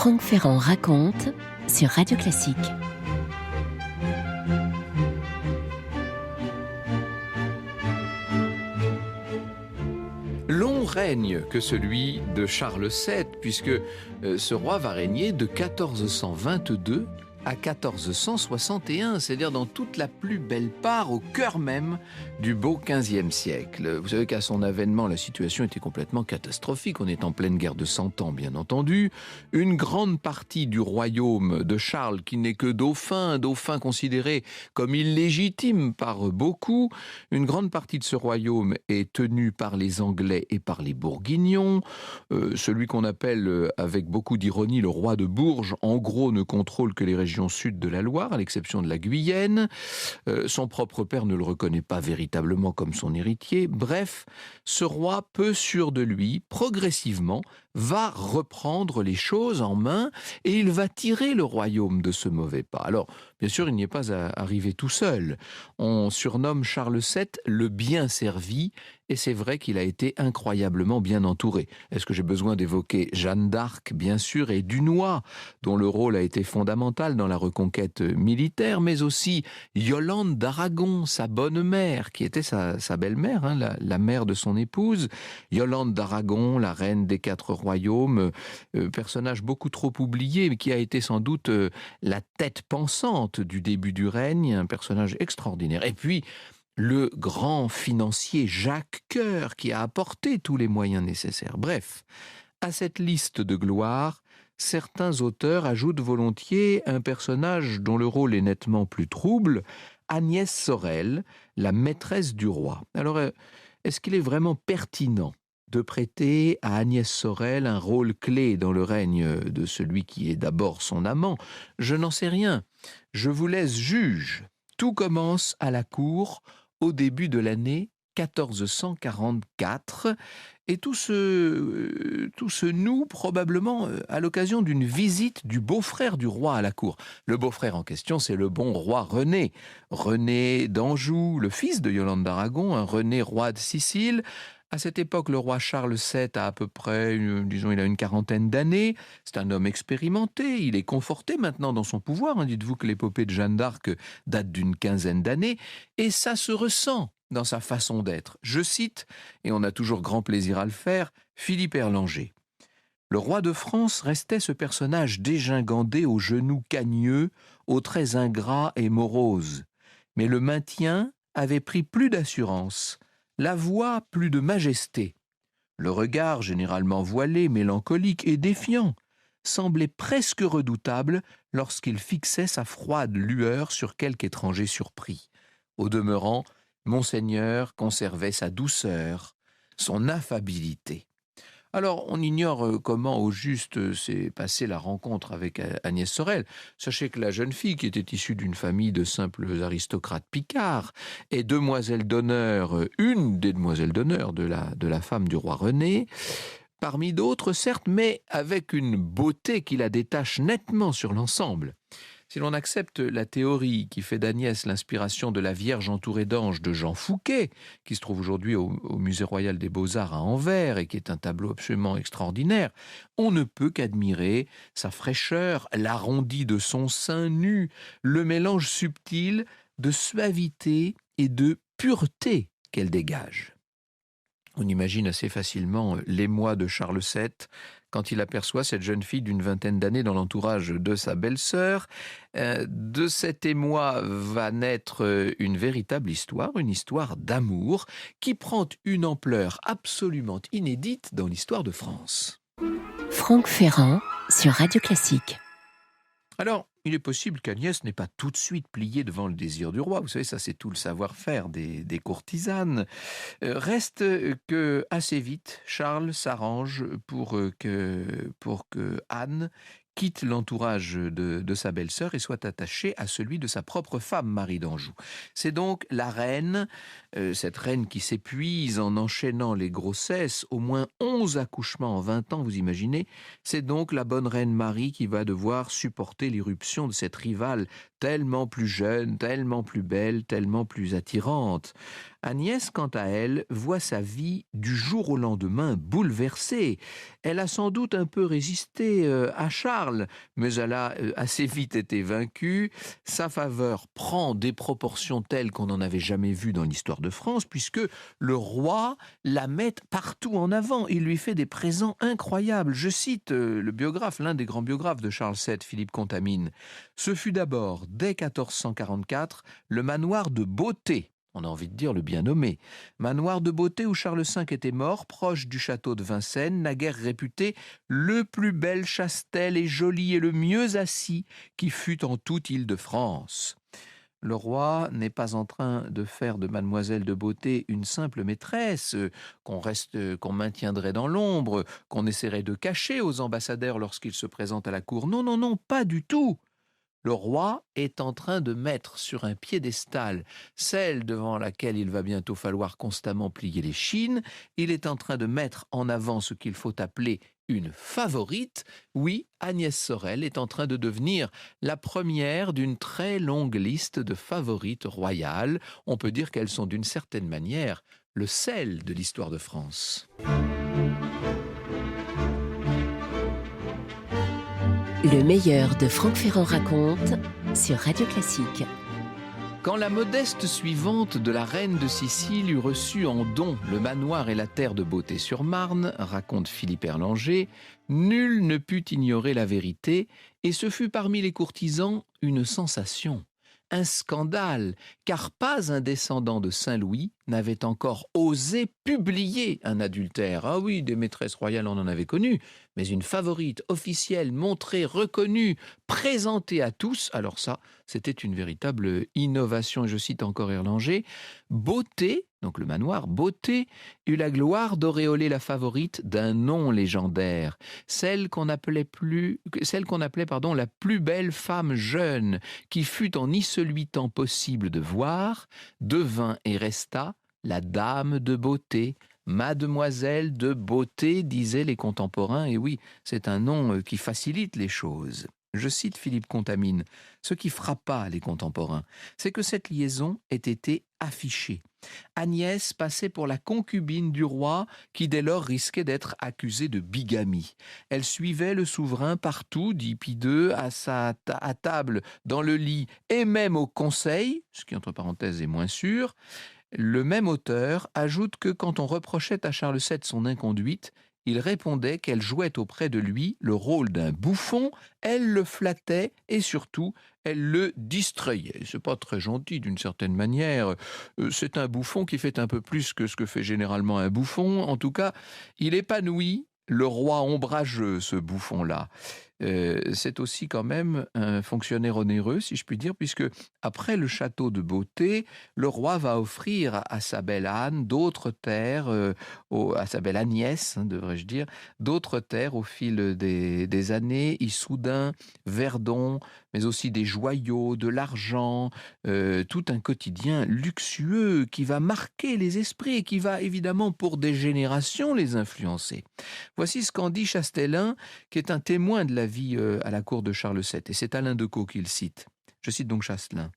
Franck Ferrand raconte sur Radio Classique. Long règne que celui de Charles VII, puisque ce roi va régner de 1422 à 1461, c'est-à-dire dans toute la plus belle part, au cœur même du beau XVe siècle. Vous savez qu'à son avènement, la situation était complètement catastrophique. On est en pleine guerre de 100 ans, bien entendu. Une grande partie du royaume de Charles, qui n'est que dauphin considéré comme illégitime par beaucoup, une grande partie de ce royaume est tenue par les Anglais et par les Bourguignons. Celui qu'on appelle, avec beaucoup d'ironie, le roi de Bourges, en gros, ne contrôle que les régions sud de la Loire, à l'exception de la Guyenne. Son propre père ne le reconnaît pas véritablement comme son héritier. Bref, ce roi, peu sûr de lui, progressivement, va reprendre les choses en main et il va tirer le royaume de ce mauvais pas. Alors, bien sûr, il n'y est pas arrivé tout seul. On surnomme Charles VII le bien servi et c'est vrai qu'il a été incroyablement bien entouré. Est-ce que j'ai besoin d'évoquer Jeanne d'Arc, bien sûr, et Dunois, dont le rôle a été fondamental dans la reconquête militaire, mais aussi Yolande d'Aragon, sa bonne mère, qui était sa belle-mère, la mère de son épouse. Yolande d'Aragon, la reine des 4 royaumes, personnage beaucoup trop oublié, mais qui a été sans doute la tête pensante du début du règne, un personnage extraordinaire. Et puis, le grand financier Jacques Coeur, qui a apporté tous les moyens nécessaires. Bref, à cette liste de gloire, certains auteurs ajoutent volontiers un personnage dont le rôle est nettement plus trouble, Agnès Sorel, la maîtresse du roi. Alors, est-ce qu'il est vraiment pertinent de prêter à Agnès Sorel un rôle clé dans le règne de celui qui est d'abord son amant? Je n'en sais rien. Je vous laisse juge. Tout commence à la cour au début de l'année 1444 et tout se noue probablement à l'occasion d'une visite du beau-frère du roi à la cour. Le beau-frère en question, c'est le bon roi René. René d'Anjou, le fils de Yolande d'Aragon, un René roi de Sicile. À cette époque, le roi Charles VII a à peu près, il a une quarantaine d'années. C'est un homme expérimenté, il est conforté maintenant dans son pouvoir. Dites-vous que l'épopée de Jeanne d'Arc date d'une quinzaine d'années. Et ça se ressent dans sa façon d'être. Je cite, et on a toujours grand plaisir à le faire, Philippe Erlanger. Le roi de France restait ce personnage dégingandé aux genoux cagneux, aux traits ingrats et moroses. Mais le maintien avait pris plus d'assurance, la voix plus de majesté. Le regard, généralement voilé, mélancolique et défiant, semblait presque redoutable lorsqu'il fixait sa froide lueur sur quelque étranger surpris. Au demeurant, Monseigneur conservait sa douceur, son affabilité. Alors, on ignore comment au juste s'est passée la rencontre avec Agnès Sorel. Sachez que la jeune fille, qui était issue d'une famille de simples aristocrates picards, est demoiselle d'honneur, une des demoiselles d'honneur de la femme du roi René, parmi d'autres certes, mais avec une beauté qui la détache nettement sur l'ensemble. Si l'on accepte la théorie qui fait d'Agnès l'inspiration de la Vierge entourée d'anges de Jean Fouquet, qui se trouve aujourd'hui au Musée royal des Beaux-Arts à Anvers et qui est un tableau absolument extraordinaire, on ne peut qu'admirer sa fraîcheur, l'arrondi de son sein nu, le mélange subtil de suavité et de pureté qu'elle dégage. On imagine assez facilement l'émoi de Charles VII quand il aperçoit cette jeune fille d'une vingtaine d'années dans l'entourage de sa belle-sœur. De cet émoi va naître une véritable histoire, une histoire d'amour qui prend une ampleur absolument inédite dans l'histoire de France. Franck Ferrand sur Radio Classique. Alors, il est possible qu'Agnès n'ait pas tout de suite plié devant le désir du roi. Vous savez, ça c'est tout le savoir-faire des courtisanes. Reste que assez vite, Charles s'arrange pour que Anne quitte l'entourage de sa belle-sœur et soit attachée à celui de sa propre femme, Marie d'Anjou. C'est donc la reine, cette reine qui s'épuise en enchaînant les grossesses, au moins 11 accouchements en 20 ans, vous imaginez, c'est donc la bonne reine Marie qui va devoir supporter l'irruption de cette rivale tellement plus jeune, tellement plus belle, tellement plus attirante. Agnès, quant à elle, voit sa vie du jour au lendemain bouleversée. Elle a sans doute un peu résisté à Charles, Charles, mais elle a assez vite été vaincue. Sa faveur prend des proportions telles qu'on n'en avait jamais vu dans l'histoire de France, puisque le roi la met partout en avant. Il lui fait des présents incroyables. Je cite le biographe, l'un des grands biographes de Charles VII, Philippe Contamine. Ce fut d'abord, dès 1444, le manoir de Beauté. On a envie de dire le bien nommé. Manoir de Beauté où Charles V était mort, proche du château de Vincennes, naguère réputé le plus bel chastel et joli et le mieux assis qui fut en toute Île-de-France. Le roi n'est pas en train de faire de Mademoiselle de Beauté une simple maîtresse, qu'on maintiendrait dans l'ombre, qu'on essaierait de cacher aux ambassadeurs lorsqu'ils se présentent à la cour. Non, non, non, pas du tout. Le roi est en train de mettre sur un piédestal celle devant laquelle il va bientôt falloir constamment plier les chines. Il est en train de mettre en avant ce qu'il faut appeler une favorite. Oui, Agnès Sorel est en train de devenir la première d'une très longue liste de favorites royales. On peut dire qu'elles sont d'une certaine manière le sel de l'histoire de France. Le meilleur de Franck Ferrand raconte sur Radio Classique. Quand la modeste suivante de la reine de Sicile eut reçu en don le manoir et la terre de Beauté-sur-Marne, raconte Philippe Erlanger, nul ne put ignorer la vérité, et ce fut parmi les courtisans une sensation, un scandale, car pas un descendant de Saint-Louis n'avait encore osé publier un adultère. Ah oui, des maîtresses royales on en avait connu, mais une favorite officielle, montrée, reconnue, présentée à tous, alors ça, c'était une véritable innovation. Et je cite encore Erlanger, Beauté, donc le manoir, Beauté, eut la gloire d'auréoler la favorite d'un nom légendaire, celle qu'on appelait la plus belle femme jeune, qui fut en ni celui temps possible de voir, devint et resta la dame de Beauté, Mademoiselle de Beauté, disaient les contemporains, et oui, c'est un nom qui facilite les choses. Je cite Philippe Contamine, ce qui frappa les contemporains, c'est que cette liaison ait été affichée. Agnès passait pour la concubine du roi qui dès lors risquait d'être accusée de bigamie. Elle suivait le souverain partout, dit Pie II, à table, dans le lit et même au conseil, ce qui entre parenthèses est moins sûr. Le même auteur ajoute que quand on reprochait à Charles VII son inconduite, il répondait qu'elle jouait auprès de lui le rôle d'un bouffon, elle le flattait et surtout, elle le distrayait. C'est pas très gentil d'une certaine manière. C'est un bouffon qui fait un peu plus que ce que fait généralement un bouffon. En tout cas, il épanouit le roi ombrageux, ce bouffon-là. C'est aussi quand même un fonctionnaire onéreux, si je puis dire, puisque après le château de Beauté, le roi va offrir à sa belle Anne d'autres terres, à sa belle Agnès, devrais-je dire, d'autres terres au fil des années, Issoudun, Verdon, mais aussi des joyaux, de l'argent, tout un quotidien luxueux qui va marquer les esprits et qui va évidemment pour des générations les influencer. Voici ce qu'en dit Chastellin, qui est un témoin de la vie à la cour de Charles VII, et c'est Alain Decaux qui le cite. Je cite donc Chastelin.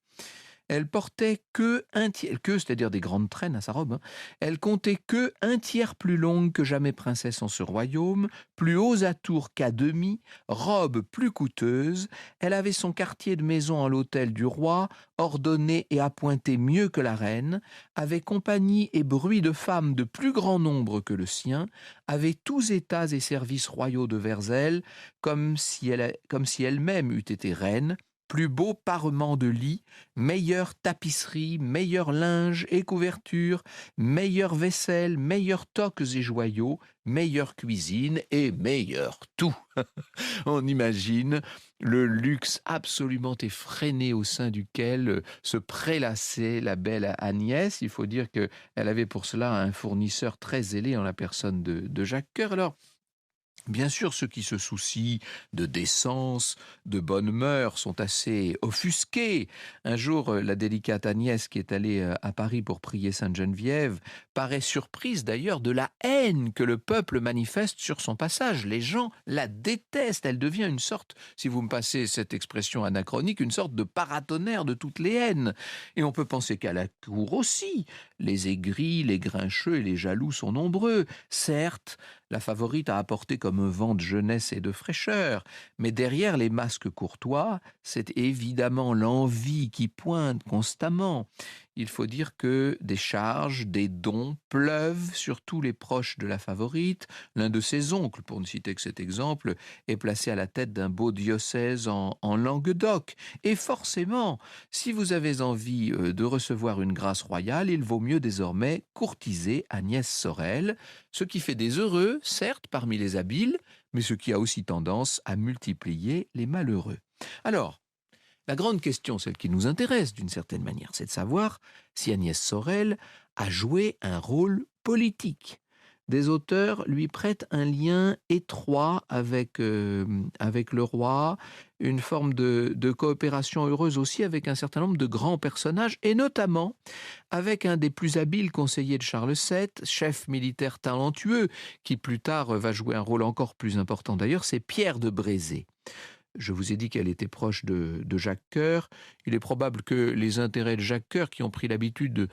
Elle portait c'est-à-dire des grandes traînes à sa robe, hein. Elle comptait que un tiers plus longue que jamais princesse en ce royaume, plus hauts atours qu'à demi, robe plus coûteuse. Elle avait son quartier de maison à l'hôtel du roi, ordonné et appointé mieux que la reine, avait compagnie et bruit de femmes de plus grand nombre que le sien, avait tous états et services royaux devers elle, comme si elle-même eût été reine, plus beau parement de lit, meilleure tapisserie, meilleur linge et couverture, meilleure vaisselle, meilleures toques et joyaux, meilleure cuisine et meilleur tout. On imagine le luxe absolument effréné au sein duquel se prélassait la belle Agnès. Il faut dire qu'elle avait pour cela un fournisseur très zélé en la personne de Jacques Coeur. Alors, bien sûr, ceux qui se soucient de décence, de bonnes mœurs sont assez offusqués. Un jour, la délicate Agnès, qui est allée à Paris pour prier Sainte-Geneviève, paraît surprise d'ailleurs de la haine que le peuple manifeste sur son passage. Les gens la détestent. Elle devient une sorte, si vous me passez cette expression anachronique, une sorte de paratonnerre de toutes les haines. Et on peut penser qu'à la cour aussi, les aigris, les grincheux et les jaloux sont nombreux. Certes, la favorite a apporté comme comme un vent de jeunesse et de fraîcheur. Mais derrière les masques courtois, c'est évidemment l'envie qui pointe constamment. Il faut dire que des charges, des dons pleuvent sur tous les proches de la favorite. L'un de ses oncles, pour ne citer que cet exemple, est placé à la tête d'un beau diocèse en Languedoc. Et forcément, si vous avez envie de recevoir une grâce royale, il vaut mieux désormais courtiser Agnès Sorel, ce qui fait des heureux, certes, parmi les habiles, mais ce qui a aussi tendance à multiplier les malheureux. Alors, la grande question, celle qui nous intéresse d'une certaine manière, c'est de savoir si Agnès Sorel a joué un rôle politique. Des auteurs lui prêtent un lien étroit avec le roi, une forme de coopération heureuse aussi avec un certain nombre de grands personnages, et notamment avec un des plus habiles conseillers de Charles VII, chef militaire talentueux, qui plus tard va jouer un rôle encore plus important d'ailleurs, c'est Pierre de Brézé. Je vous ai dit qu'elle était proche de Jacques Coeur. Il est probable que les intérêts de Jacques Coeur, qui ont pris l'habitude,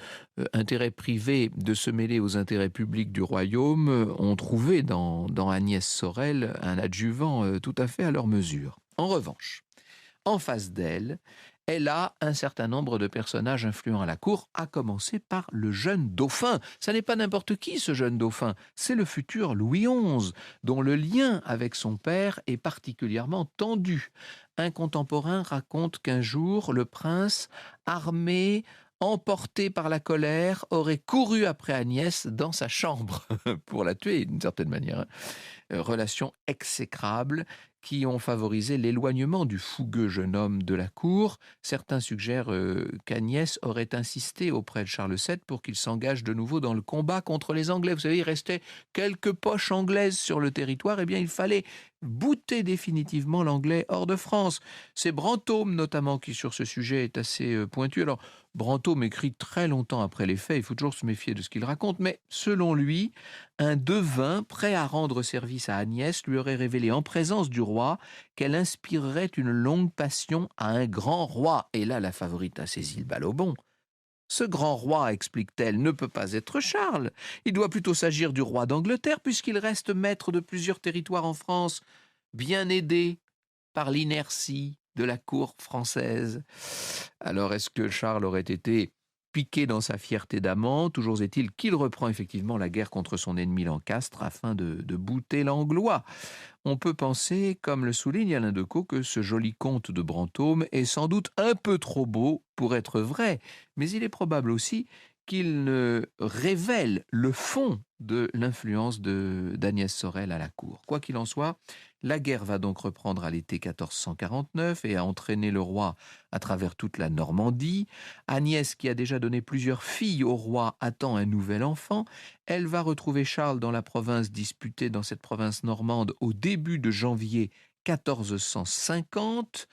intérêts privés, de se mêler aux intérêts publics du royaume, ont trouvé dans Agnès Sorel un adjuvant tout à fait à leur mesure. En revanche, en face d'elle, elle a un certain nombre de personnages influents à la cour, à commencer par le jeune dauphin. Ça n'est pas n'importe qui, ce jeune dauphin, c'est le futur Louis XI, dont le lien avec son père est particulièrement tendu. Un contemporain raconte qu'un jour, le prince, armé, emporté par la colère, aurait couru après Agnès dans sa chambre pour la tuer d'une certaine manière. Relations exécrables qui ont favorisé l'éloignement du fougueux jeune homme de la cour. Certains suggèrent qu'Agnès aurait insisté auprès de Charles VII pour qu'il s'engage de nouveau dans le combat contre les Anglais. Vous savez, il restait quelques poches anglaises sur le territoire, et bien il fallait bouter définitivement l'anglais hors de France. C'est Brantôme notamment qui sur ce sujet est assez pointu. Alors Brantôme écrit très longtemps après les faits, il faut toujours se méfier de ce qu'il raconte, mais selon lui, un devin prêt à rendre service à Agnès lui aurait révélé en présence du roi qu'elle inspirerait une longue passion à un grand roi. Et là, la favorite a saisi le bal au bond. Ce grand roi, explique-t-elle, ne peut pas être Charles. Il doit plutôt s'agir du roi d'Angleterre, puisqu'il reste maître de plusieurs territoires en France, bien aidé par l'inertie de la cour française. Alors, est-ce que Charles aurait été piqué dans sa fierté d'amant? Toujours est-il qu'il reprend effectivement la guerre contre son ennemi Lancastre afin de bouter l'Anglois. On peut penser, comme le souligne Alain Decaux, que ce joli conte de Brantôme est sans doute un peu trop beau pour être vrai, mais il est probable aussi qu'il ne révèle le fond de l'influence d'Agnès Sorel à la cour. Quoi qu'il en soit, la guerre va donc reprendre à l'été 1449 et a entraîné le roi à travers toute la Normandie. Agnès, qui a déjà donné plusieurs filles au roi, attend un nouvel enfant. Elle va retrouver Charles dans la province disputée, dans cette province normande, au début de janvier 1450.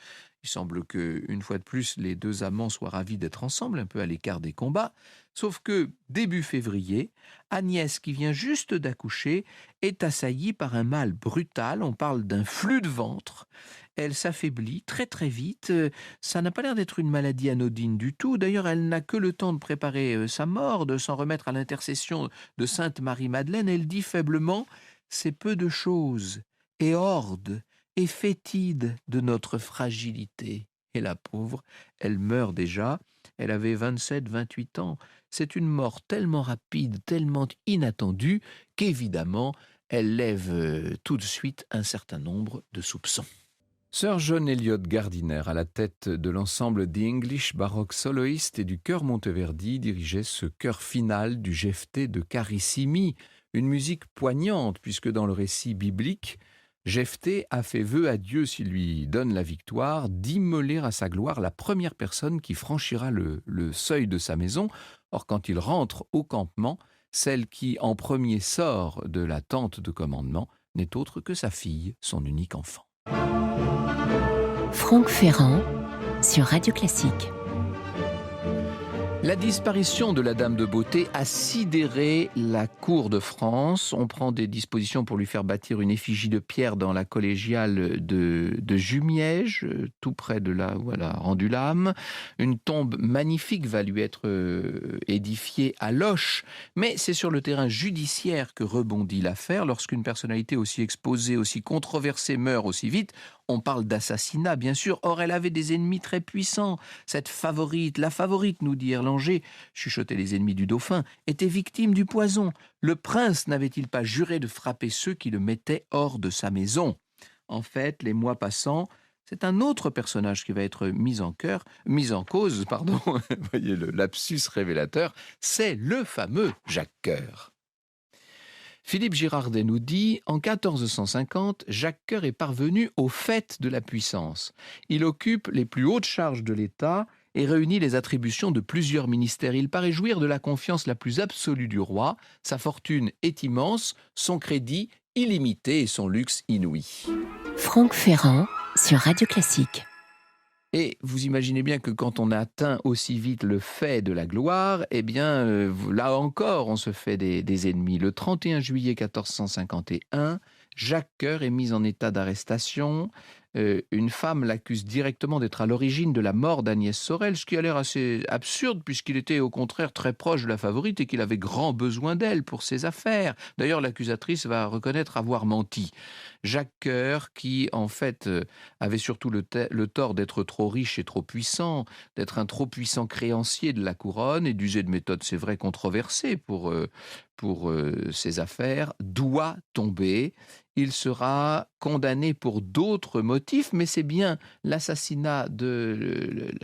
Il semble que, une fois de plus, les deux amants soient ravis d'être ensemble, un peu à l'écart des combats. Sauf que, début février, Agnès, qui vient juste d'accoucher, est assaillie par un mal brutal. On parle d'un flux de ventre. Elle s'affaiblit très très vite. Ça n'a pas l'air d'être une maladie anodine du tout. D'ailleurs, elle n'a que le temps de préparer sa mort, de s'en remettre à l'intercession de Sainte Marie-Madeleine. Elle dit faiblement « C'est peu de choses et horde et fétide de notre fragilité ». Et la pauvre, elle meurt déjà. Elle avait 27-28 ans. C'est une mort tellement rapide, tellement inattendue, qu'évidemment, elle lève tout de suite un certain nombre de soupçons. Sir John Eliot Gardiner, à la tête de l'ensemble The English Baroque Soloist et du chœur Monteverdi, dirigeait ce chœur final du Jephté de Carissimi, une musique poignante puisque dans le récit biblique, Jephté a fait vœu à Dieu, s'il lui donne la victoire, d'immoler à sa gloire la première personne qui franchira le seuil de sa maison. Or, quand il rentre au campement, celle qui en premier sort de la tente de commandement n'est autre que sa fille, son unique enfant. Franck Ferrand sur Radio Classique. La disparition de la Dame de Beauté a sidéré la cour de France. On prend des dispositions pour lui faire bâtir une effigie de pierre dans la collégiale de Jumièges, tout près de là où elle a rendu l'âme. Une tombe magnifique va lui être édifiée à Loches. Mais c'est sur le terrain judiciaire que rebondit l'affaire. Lorsqu'une personnalité aussi exposée, aussi controversée meurt aussi vite, on parle d'assassinat, bien sûr. Or, elle avait des ennemis très puissants. Cette favorite, la favorite, nous dit Erlanger, chuchotaient les ennemis du dauphin, était victime du poison. Le prince n'avait-il pas juré de frapper ceux qui le mettaient hors de sa maison ? En fait, les mois passant, c'est un autre personnage qui va être mis en cause, voyez le lapsus révélateur, c'est le fameux Jacques Coeur. Philippe Girardet nous dit « En 1450, Jacques Coeur est parvenu au faîte de la puissance. Il occupe les plus hautes charges de l'État et réunit les attributions de plusieurs ministères. Il paraît jouir de la confiance la plus absolue du roi. Sa fortune est immense, son crédit illimité et son luxe inouï. » Franck Ferrand sur Radio Classique. Et vous imaginez bien que quand on atteint aussi vite le fait de la gloire, eh bien, là encore, on se fait des ennemis. Le 31 juillet 1451, Jacques Coeur est mis en état d'arrestation. Une femme l'accuse directement d'être à l'origine de la mort d'Agnès Sorel, ce qui a l'air assez absurde puisqu'il était au contraire très proche de la favorite et qu'il avait grand besoin d'elle pour ses affaires. D'ailleurs, l'accusatrice va reconnaître avoir menti. Jacques Coeur, qui en fait avait surtout le tort d'être trop riche et trop puissant, d'être un trop puissant créancier de la couronne et d'user de méthodes, c'est vrai, controversées pour ses affaires, doit tomber. Il sera condamné pour d'autres motifs, mais c'est bien la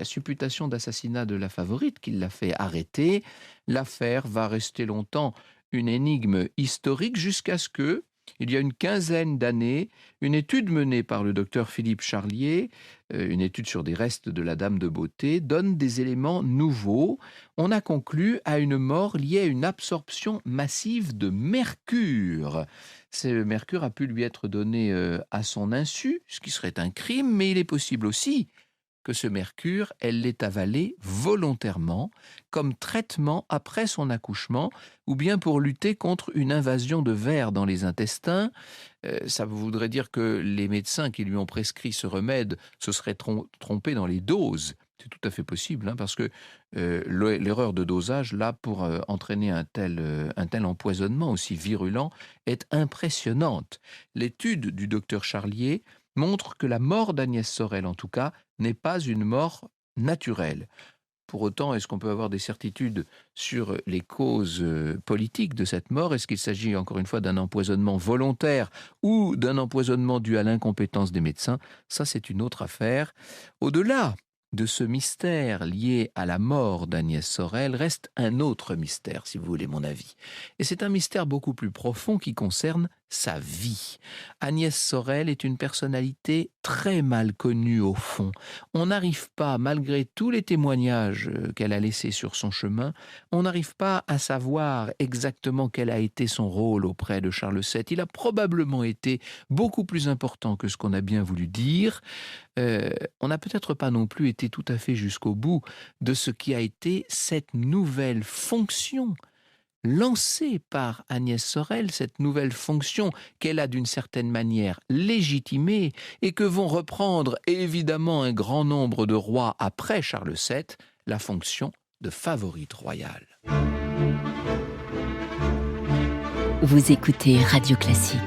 supputation d'assassinat de la favorite qui l'a fait arrêter. L'affaire va rester longtemps une énigme historique jusqu'à ce que, il y a une quinzaine d'années, une étude menée par le docteur Philippe Charlier, une étude sur des restes de la Dame de Beauté, donne des éléments nouveaux. On a conclu à une mort liée à une absorption massive de mercure. Ce mercure a pu lui être donné à son insu, ce qui serait un crime, mais il est possible aussi que ce mercure, elle l'ait avalé volontairement, comme traitement après son accouchement, ou bien pour lutter contre une invasion de vers dans les intestins. Ça voudrait dire que les médecins qui lui ont prescrit ce remède se seraient trompés dans les doses. C'est tout à fait possible, parce que l'erreur de dosage, là, pour entraîner un tel empoisonnement aussi virulent, est impressionnante. L'étude du docteur Charlier montre que la mort d'Agnès Sorel, en tout cas, n'est pas une mort naturelle. Pour autant, est-ce qu'on peut avoir des certitudes sur les causes politiques de cette mort ? Est-ce qu'il s'agit, encore une fois, d'un empoisonnement volontaire ou d'un empoisonnement dû à l'incompétence des médecins ? Ça, c'est une autre affaire. Au-delà de ce mystère lié à la mort d'Agnès Sorel reste un autre mystère, si vous voulez mon avis. Et c'est un mystère beaucoup plus profond qui concerne sa vie. Agnès Sorel est une personnalité très mal connue au fond. On n'arrive pas, malgré tous les témoignages qu'elle a laissés sur son chemin, on n'arrive pas à savoir exactement quel a été son rôle auprès de Charles VII. Il a probablement été beaucoup plus important que ce qu'on a bien voulu dire. On n'a peut-être pas non plus été tout à fait jusqu'au bout de ce qui a été cette nouvelle fonction lancée par Agnès Sorel, cette nouvelle fonction qu'elle a d'une certaine manière légitimée et que vont reprendre évidemment un grand nombre de rois après Charles VII, la fonction de favorite royale. Vous écoutez Radio Classique.